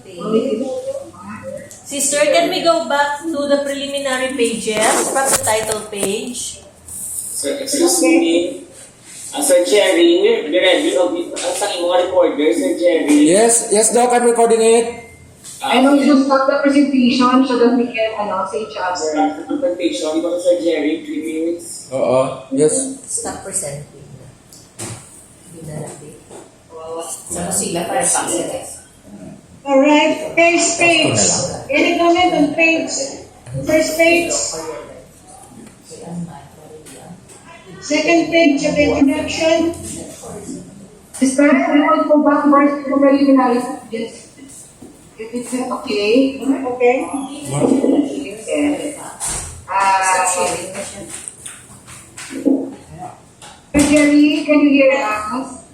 page. Sister, can we go back to the preliminary pages from the title page? Sir, excuse me. Sir Jerry, we're ready. Ang mga recorder, Sir Jerry. Yes, Doc, I'm recording it. And also stop the presentation so that we can say each Sir, other. after presentation, di ba Sir Jerry, 3 minutes? Oo, yes. Stop presenting na. Hindi na natin. Saan sila para success? Alright, first page. Any comment on page? First page. Second page of introduction. Sister, we will go back first to the preliminary pages. If it's okay. Okay. Jerry, can you hear us?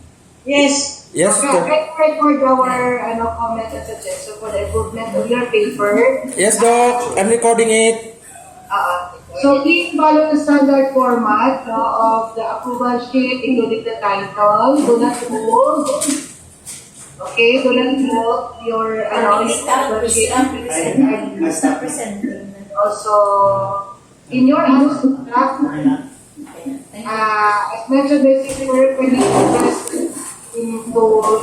Yes. Yes, Okay, Doc. let's record our comment and suggestion for the improvement of your paper. Yes, Doc, I'm recording it. So please follow the standard format of the approval sheet, including the title. Do not move. Okay, do not move your approval sheet. Stop presenting. Also, in your abstract, as mentioned by Sister, when you invest into a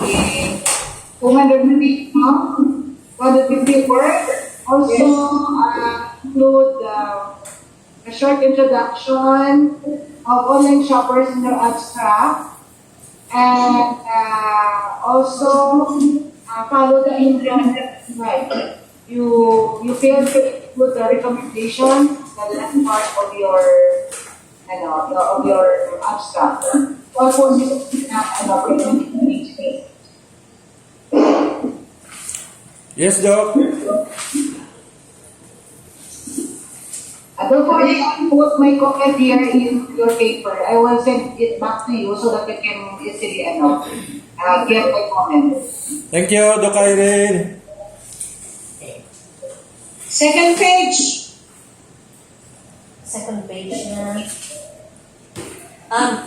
250 word, also include a short introduction of online shoppers in your abstract, and also follow the instructions. Right. You fail to put the recommendation, the last part of your abstract. Also, this is Yes, Doc. don't forget to put my comment here in your paper. I will send it back to you so that you can easily get my comment. Thank you, Doc Irene. Second page. Second page na.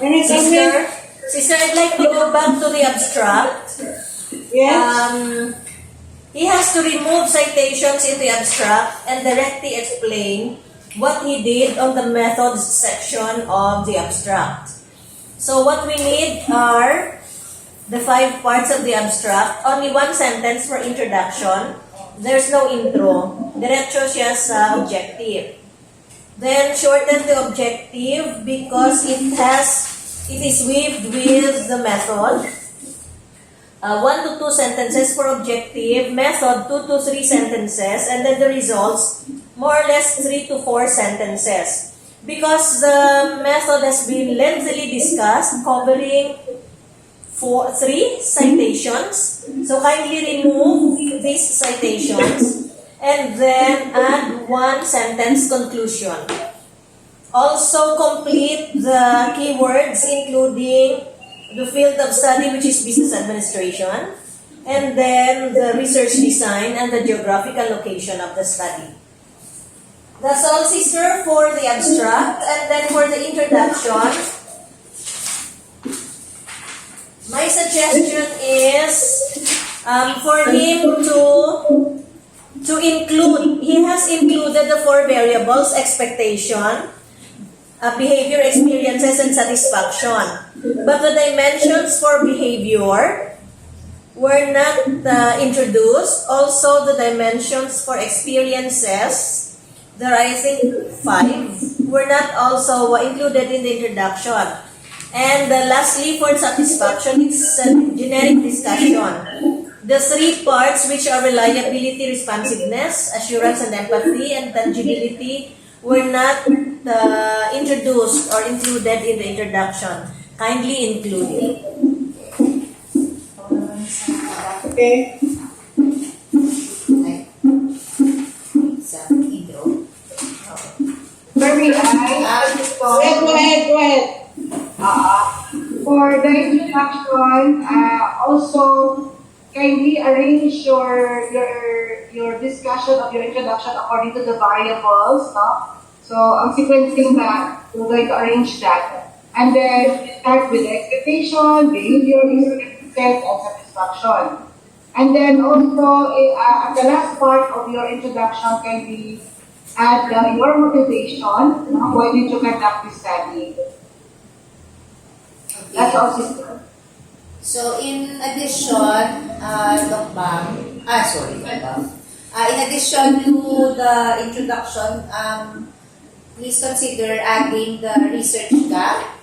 Any Sister, I'd like to go back to the abstract. Yes. He has to remove citations in the abstract and directly explain what he did on the methods section of the abstract. So what we need are the 5 parts of the abstract. Only 1 sentence for introduction. There's no intro. Diretso siya sa objective. Then shorten the objective because it is weaved with the method. 1 to 2 sentences for objective, method 2 to 3 sentences, and then the results more or less 3 to 4 sentences. Because the method has been lengthily discussed, covering 3 citations. So kindly remove these citations and then add 1 sentence conclusion. Also complete the keywords including the field of study, which is business administration, and then the research design and the geographical location of the study. That's all, sister, for the abstract. And then for the introduction, my suggestion is for him to include, he has included the 4 variables: expectation, behavior, experiences, and satisfaction. But the dimensions for behavior were not introduced. Also, the dimensions for experiences, there are I think 5, were not also included in the introduction. And lastly, for satisfaction, it's a generic discussion. The 3 parts, which are reliability, responsiveness, assurance, and empathy, and tangibility, were not introduced or included in the introduction. Kindly include it. Okay. Sa intro. Very Go ahead. For the introduction, also kindly arrange your discussion of your introduction according to the variables. No? So, ang sequencing that, we're going to arrange that. And then start with expectation, behavior, experiences, and satisfaction. And then also, at the last part of your introduction can be add your motivation, why did you conduct this study? That's all, sister. So, in addition, Doc Bang, Doc Bang. In addition to the introduction, please consider adding the research gap,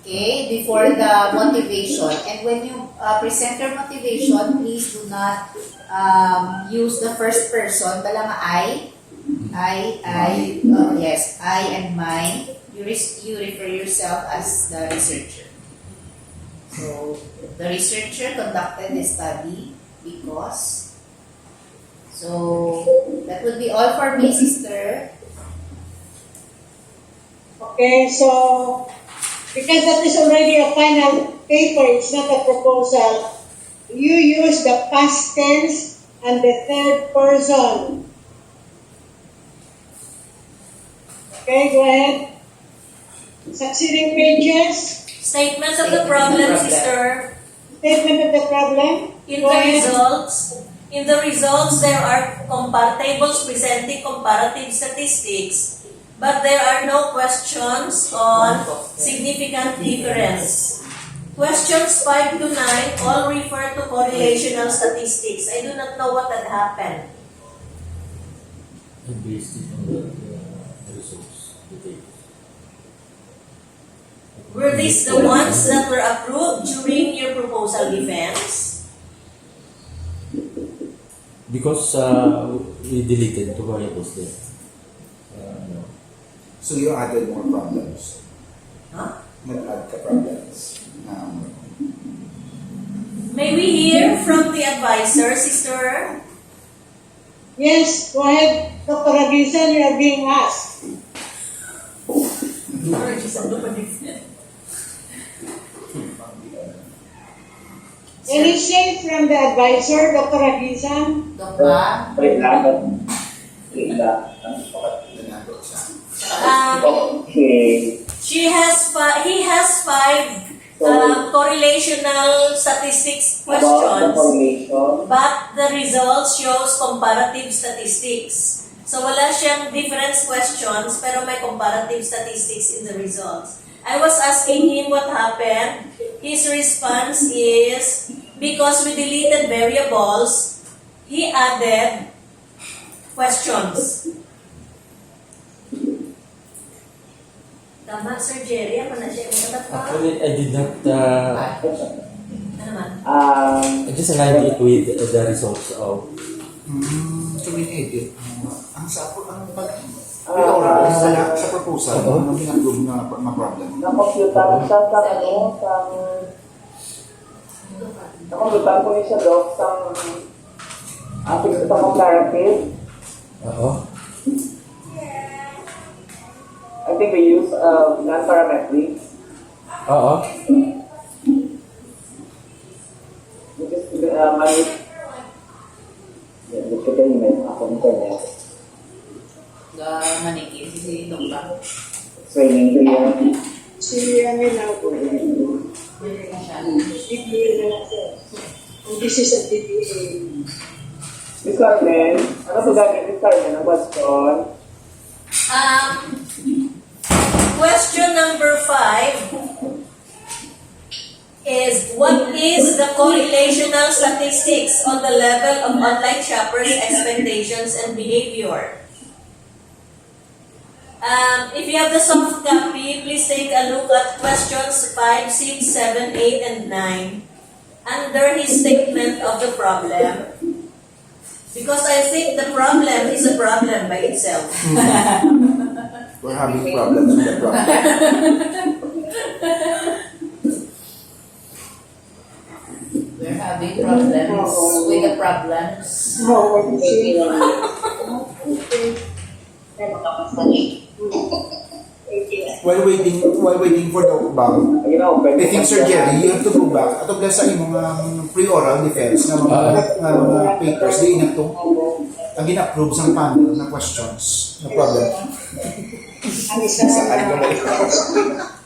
okay, before the motivation. And when you present your motivation, please do not use the first person. Bala nga yes, I and mine. You refer yourself as the researcher. So, the researcher conducted the study because. So, that would be all for me, sister. Okay, so because that is already a final paper, it's not a proposal. You use the past tense and the third person. Okay, go ahead. Succeeding pages. Statement of the problem, sister. Statement of the problem. In Go the ahead. results, there are tables presenting comparative statistics, but there are no questions on significant difference. Questions 5 to 9 all refer to correlational statistics. I do not know what had happened. Based on the results, the data. Were these the ones that were approved during your proposal defense? Because we deleted two variables there. No. So you added more problems. Huh? Nag-add ka problems. May we hear from the advisor, sister? Yes, go ahead. Dr. Agisan, you are being asked. Anything from the advisor, Dr. Agisan? Doc Bang. Wait lang. Wait lang. Nanalo siya. Okay. He has 5 correlational statistics About the questions, correlation. but the results shows comparative statistics. So wala siyang difference questions, pero may comparative statistics in the results. I was asking him what happened. His response is, because we deleted variables, he added questions. Tama, Sir Jerry, ako na siya. Actually, I did not. Ano naman? I just aligned it with the results of. So in-edit. Ang wala sa proposal, ano pinag-prove na problem? Na-computan sa na-computan ko niya siya, Doc, sa comparative. Oo. I think we use non-parametric, Oo. which is look at the email, ako internet. Maniki, si Doc Bang. Training to yan. Si Amina po. DBA na lang siya. And this is a DBA. Miss Carmen, ano po gagawin Miss Carmen? Ang question? Question number 5 is, what is the correlational statistics on the level of online shoppers' expectations and behavior? If you have the soft copy, please take a look at questions 5, 6, 7, 8, and 9 under his statement of the problem. Because I think the problem is a problem by itself. We're having problems with the problem. We're having problems with the problems. Oh, what is she? While waiting for the bang, I think Sir Jerry, you have to go back. Ato sa imong pre-oral defense na mga papers, di na to ang gina-approve sa panel na questions na problem. Ang isa Sa algorithm.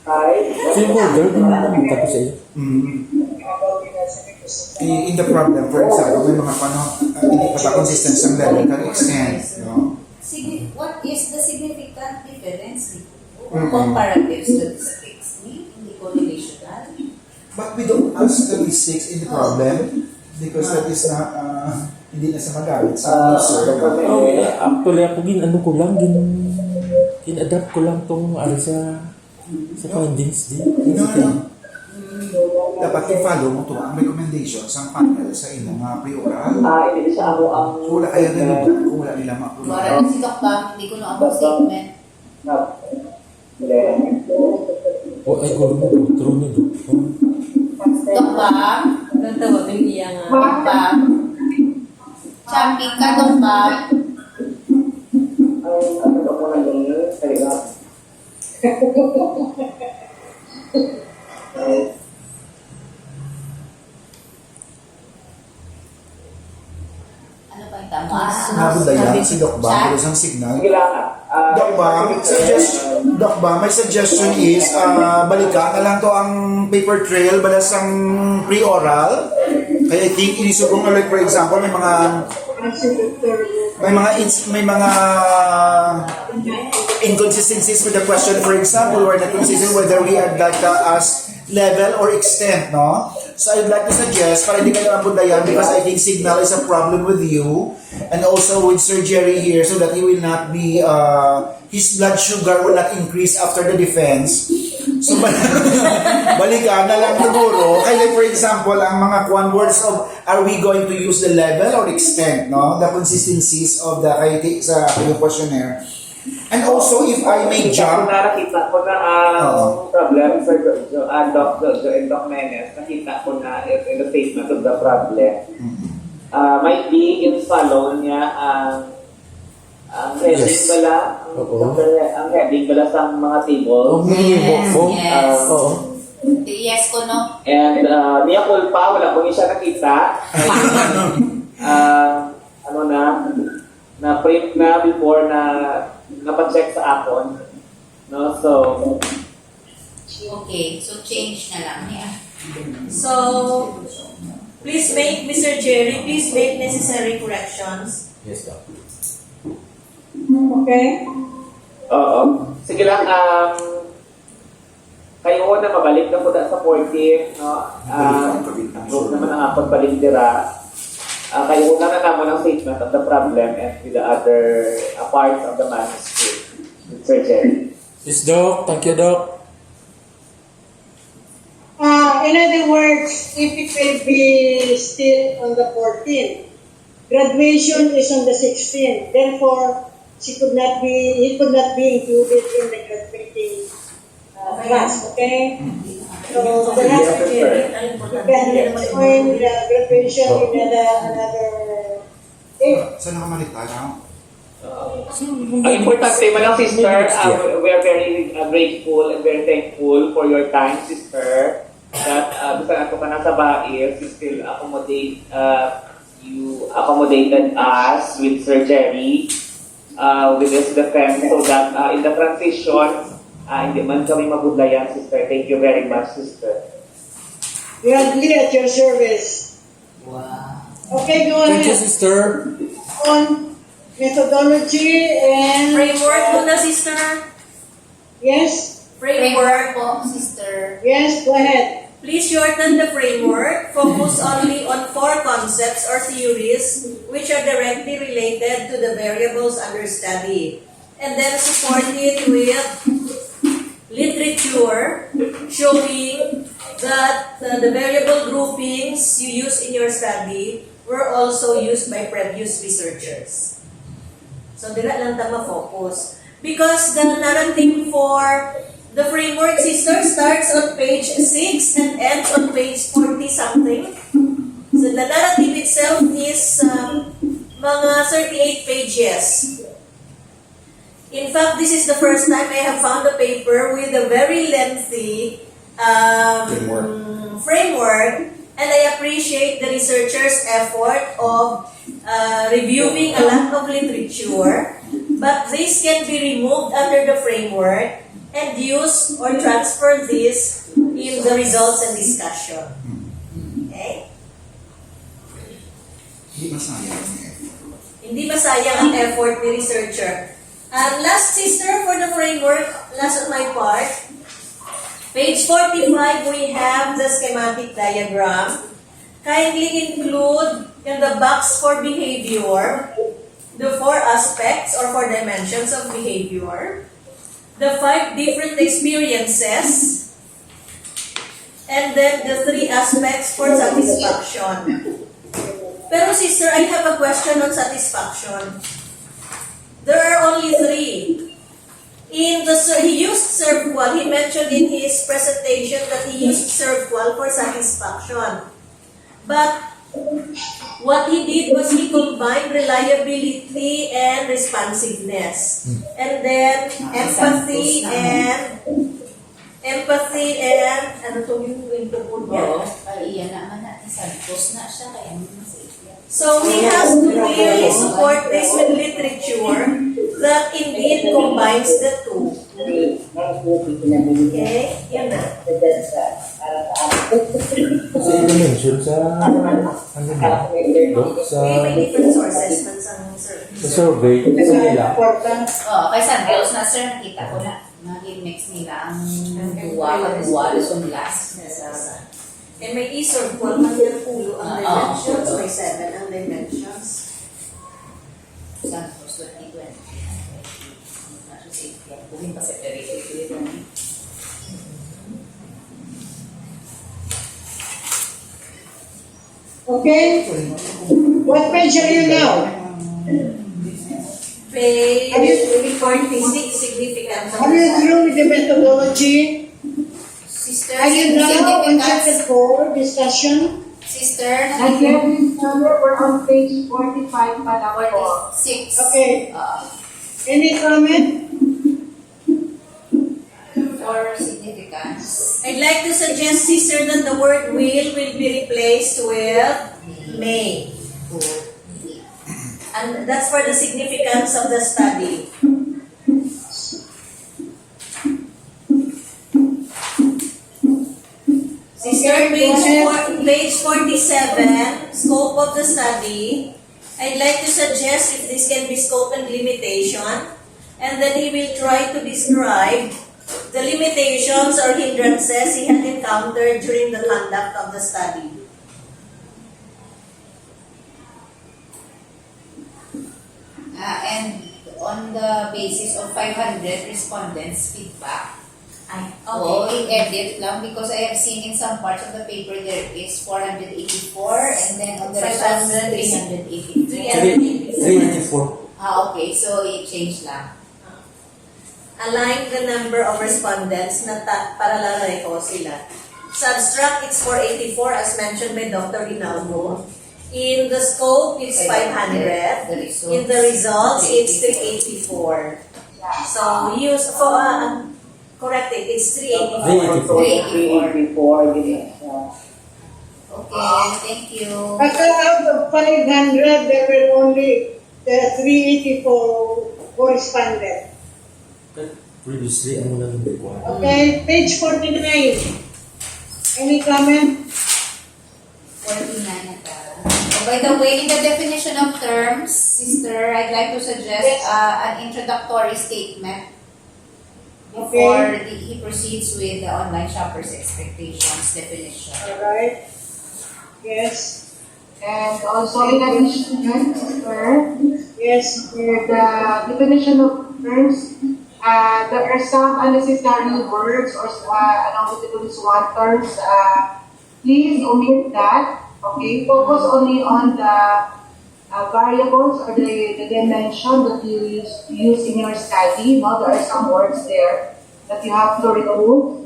Hi. Film folder, din naman tapos sa'yo. Mm. about the in the problem, for example, may mga hindi pa consistent sa level can extend, no? What is the significant difference Mm-mm. comparative statistics? Hindi ko relational. But we don't ask statistics in the problem because that is not, hindi na sa magamit sa user. Actually, ako adapt ko lang tong sa findings din. No. Dapat i-follow mo ito ang recommendations ng panel sa inyong mga pre-oral. Hindi siya ako ang... Kung wala kayo nalibyan, kung wala nila ma-approve. Wala na si Doc Bang, hindi ko na ako statement. Ay, guro mo, true na doon. Doc Bang, Kanta mo, bigyan nga. Doc Bang, champi ka, Doc Bang. Ano pa yung tama? Nabudaya si Doc Bang, pero isang signal. Sige lang. Doc Bang, my suggestion is balikan na lang to ang paper trail balas ang pre-oral. Kaya I think inisugong na like for example may mga inconsistencies with the question. For example, we're not consistent whether we are like as level or extent, no? So I'd like to suggest, para hindi kayo mabudayan, because I think signal is a problem with you, and also with Sir Jerry here, so that he will not be, his blood sugar will not increase after the defense. So balikan na lang siguro. Kaya for example, ang mga words of, are we going to use the level or extent, no? The consistencies of the sa questionnaire. And also, if I may jump, Kung nakita ko na ang problem sa Doc Menes, nakita ko na in the statement of the problem. Might be in follow niya ang heading Yes. bala, ang heading bala sa mga table. Yes. Oo. Yes ko, no? And niya kulpa, wala ko siya nakita. Na-print na before na napacheck sa akon. No? So, Okay, so change na lang niya. So, please make, Mr. Jerry, please make necessary corrections. Yes, Doc. Okay? oo. Sige lang, kayo na mabalik na po sa 40, no? Group naman ang akon palindira. Kayo na namo ng statement of the problem and with the other parts of the manuscript. Sir Jerry. Yes, Doc. Thank you, Doc. In other words, if it will be still on the 14th, graduation is on the 16th. Therefore, he could not be included in the graduating class. Okay? So the last year, you can join the graduation in another day. saan nakamalita na? Ang importante man lang, sister, we are very grateful and very thankful for your time, sister. That bisa nato ka na sa Bais, you still you accommodated us with Sir Jerry with this defense so that in the transition, hindi man kami magudlayan, sister. Thank you very much, sister. Gladly at your service. Wow. Okay, go Thank you, ahead. sister. On methodology and Framework muna, sister. yes, Framework po, sister. yes, go ahead. Please shorten the framework. Focus only on 4 concepts or theories which are directly related to the variables under study. And then support it with literature showing that the variable groupings you use in your study were also used by previous researchers. So, dila lang tama focus. Because the narrative for the framework, sister, starts on page 6 and ends on page 40-something. So, the narrative itself is mga 38 pages. In fact, this is the first time I have found a paper with a very lengthy framework, and I appreciate the researchers' effort of reviewing a lot of literature, but this can be removed under the framework and use or transfer this in the results and discussion. Okay? Hindi masayang yung effort. Hindi masayang ang effort ni researcher. Last, sister, for the framework, last on my part, page 45, we have the schematic diagram. Kindly include in the box for behavior the 4 aspects or 4 dimensions of behavior, the 5 different experiences, and then the 3 aspects for satisfaction. Pero sister, I have a question on satisfaction. There are only 3. He used SERVQUAL. He mentioned in his presentation that he used SERVQUAL for satisfaction. But what he did was he combined reliability and responsiveness. And then empathy and ano to yung input niya? Oo. Iyan naman natin sa post na siya, kaya masaya. So he has to really support this with literature that indeed combines the two. Okay? Yun na. Kasi i-mention sa, ano ba? Sa, May different sources man sa survey. sa survey, sa nila. Oo, kay Santos na sir, nakita ko na. Nag-mix nila ang duwa, lusong last. And may e-circle, man yung pulo ang dimensions, may 7 ang dimensions. Santos 2020. Buhin pa separated ko ito. Okay? What page are you now? Page Have you- 46, significance of Are you through with the methodology? Sister, Are you now on chapter significance. 4, discussion? Sister, Again, we're on page 45 pa lang po. 46. Okay. Any comment? For significance. I'd like to suggest, sister, that the word will be replaced with may. And that's for the significance of the study. Sister, page 47, scope of the study. I'd like to suggest if this can be scope and limitation. And then he will try to describe the limitations or hindrances he had encountered during the conduct of the study. And on the basis of 500 respondents' feedback, i-edit lang because I have seen in some parts of the paper there is 484 and then on the results 384. 384. Okay, so i-change lang. Align the number of respondents na para lalareho sila. Subtract, it's 484 as mentioned by Dr. Rinaldo. In the scope, it's 500. In the results, it's 384. So, use for, correct it, it's 384. 384, ganyan. Okay, thank you. But out of 500, there were only 384 correspondent. Previously, ano lang yung required? Okay, page 49. Any comment? 49 na tayo. By the way, in the definition of terms, sister, I'd like to suggest an introductory statement before he proceeds with the online shopper's expectations definition. Alright. Yes. And also in addition, sister, Yes. with the definition of terms, there are some unnecessary words or these one terms. Please omit that. Okay, focus only on the variables or the dimension that you use in your study. No, there are some words there that you have to remove.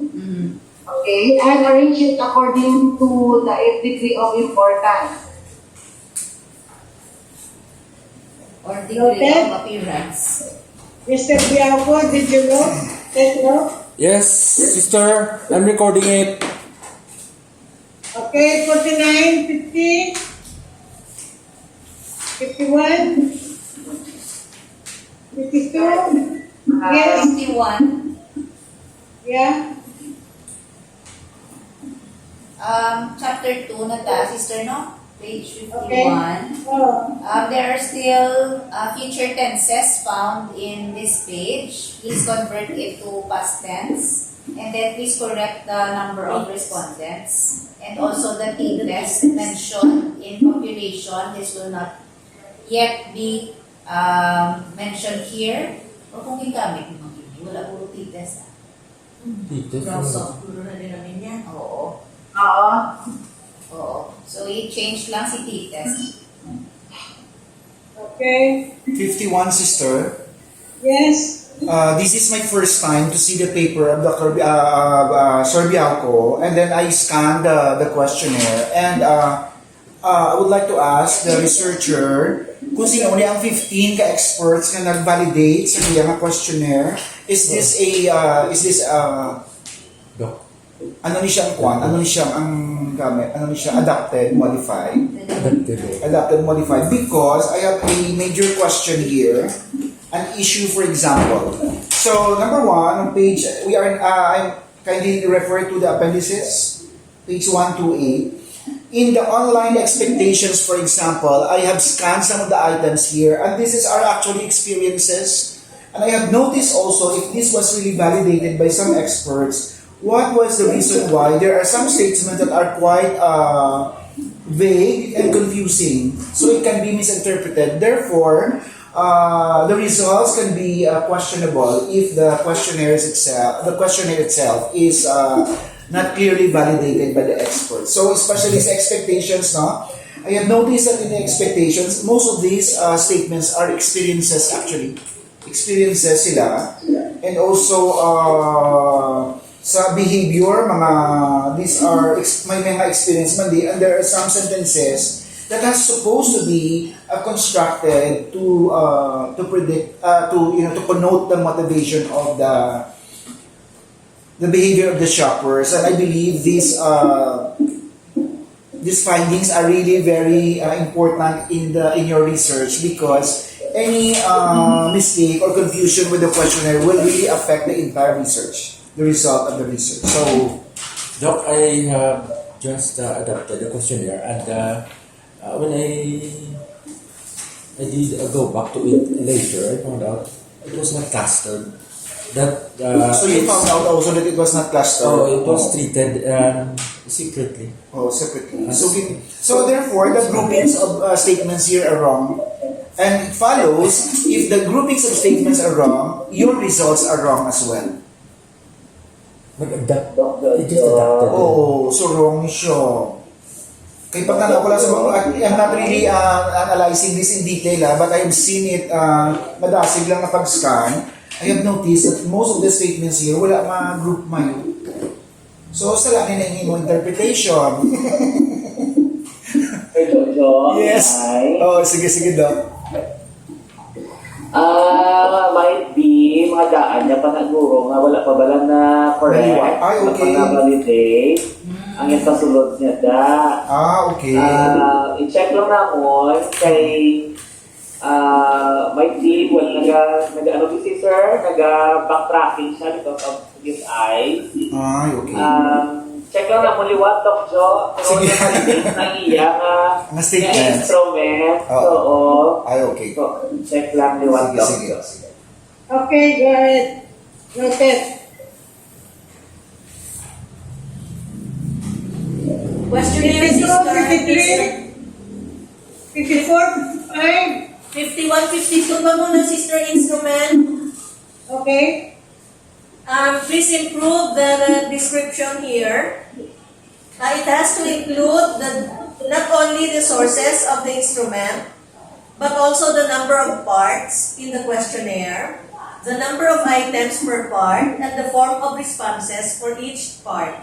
Okay, and arrange it according to the degree of importance. Or degree Okay. of appearance. Mr. Biapo, did you know? Take note? Yes, sister, I'm recording it. Okay, 49, 50, 51, 52. Yes, 51. yeah. Chapter 2 na ta, sister, no? page 51. Okay. Oh, There are still future tenses found in this page. Please convert it to past tense. And then please correct the number of respondents. And also the T-test mentioned in population. This will not yet be mentioned here. O kung gigamit mo, wala puro T-test. Dito. Puro na din namin yan. Oo. Oo. Oo. So, i-change lang si T-test. okay. 51, sister. Yes. This is my first time to see the paper of Dr. Sir Bialco, and then I scanned the questionnaire, and I would like to ask the researcher kung sino ni ang 15 ka-experts na nag-validate sa kanyang questionnaire. Is this Doc. ano ni siyang kwan? Ano ni siyang ang gamit? Ano ni siya? Adapted, modified? Adapted, modified. Because I have a major question here. An issue, for example. So, number one, on page, I'm kindly refer to the appendices, page 128. In the online expectations, for example, I have scanned some of the items here, and this is our actually experiences. And I have noticed also, if this was really validated by some experts, what was the reason why there are some statements that are quite vague and confusing, so it can be misinterpreted. Therefore, the results can be questionable if the questionnaire itself is not clearly validated by the experts. So, especially sa expectations, no? I have noticed that in the expectations, most of these statements are experiences actually. Experiences sila. And also, sa behavior, these are, may mga experience man di, and there are some sentences that are supposed to be constructed to predict, to connote the motivation of the behavior of the shoppers. And I believe these findings are really very important in your research, because any mistake or confusion with the questionnaire will really affect the entire research, the result of the research. So, Doc, I have just adapted the questionnaire, and when I did go back to it later, I found out it was not clustered. That so you found out also that it was not clustered. Oh, it was treated secretly. Oh, separately. So therefore, the groupings of statements here are wrong. And it follows, if the groupings of statements are wrong, your results are wrong as well. Mag-adapt. It is adapted. Oh, so wrong siya. Kaya pagtanaw ko lang sa mga, I'm not really analyzing this in detail, but I have seen it, madasig lang na pag-scan. I have noticed that most of the statements here, wala ma-group mayo. So, sa lakin na yung interpretation. Hey, Jojo. Yes. Hi. Oh, sige, Doc. Might be, mga daan niya pa naguro nga wala pa bala na correct. Ay, okay. Na validate. Ang yung kasulod niya da. Okay. I-check lang namon kay might be, ano si sir, backtracking siya because of his eyes. Ay, okay. Check lang namon liwat, Doc Jo. Pero Sige. na-validate na iya Nga statements. instrument. Oo. Oo. Ay, okay. So, check lang liwat, Doc Sige. Jo. Okay, go ahead. Noted. Questionnaire, 52, sister. 53, 54, 55. 51, 52 pa muna, sister instrument. Okay. Please improve the description here. It has to include not only the sources of the instrument, but also the number of parts in the questionnaire, the number of items per part, and the form of responses for each part.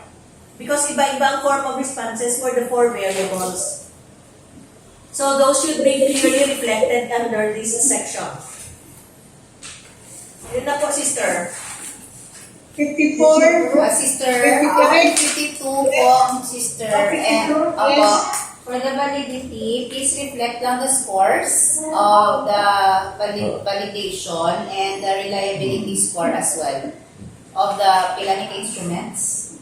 Because iba-iba ang form of responses for the 4 variables. So those should be clearly reflected under this section. Yun na po, sister. 54. Sister, 55. 52 po, sister. And, 52, opo, yes. for the validity, please reflect lang the scores of the validation and the reliability score as well of the Pilanic instruments.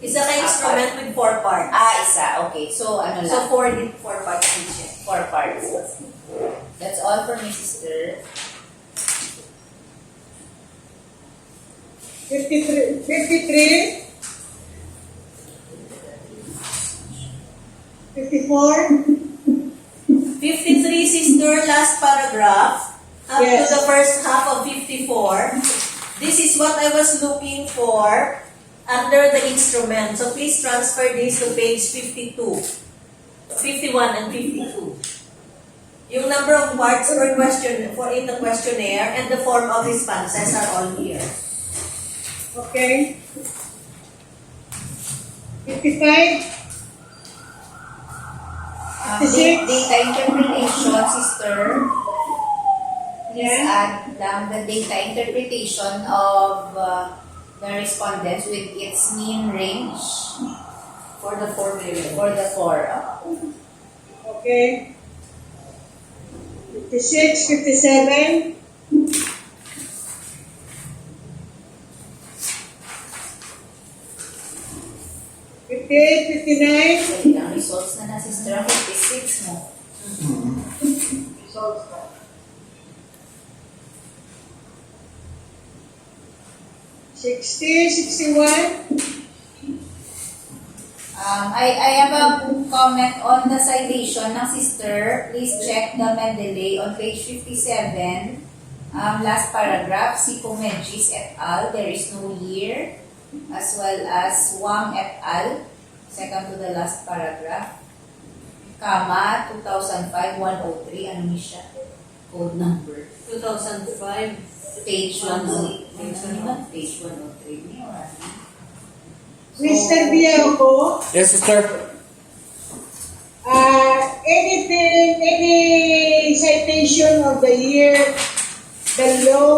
It's a instrument with 4 parts. Isa. Okay. So, ano lang? So 4 parts each. 4 parts. That's all for me, sister. 53, 53, 54, 53, sister, last paragraph, up Yes. to the first half of 54. This is what I was looking for under the instrument. So please transfer this to page 52, 51 and 52. Yung number of parts per question for in the questionnaire and the form of responses are all here. okay. 55, Data interpretation, sister. Please Yeah. add lang the data interpretation of the respondents with its mean range For the 4 million. for the 4. okay. 56, 57, 58, 59, So, ilang results na sister? 56 mo. results na. 60, 61, I have a comment on the citation ng sister. Please check the Mendeley on page 57. Last paragraph, Sipomedjis et al. There is no year. As well as Wang et al. Second to the last paragraph. Kama, 2005, 103. Ano niya siya? Code number. 2005. Page 103. Page 103. Mr. Bianco, Yes, sister. anything, any citation of the year, the law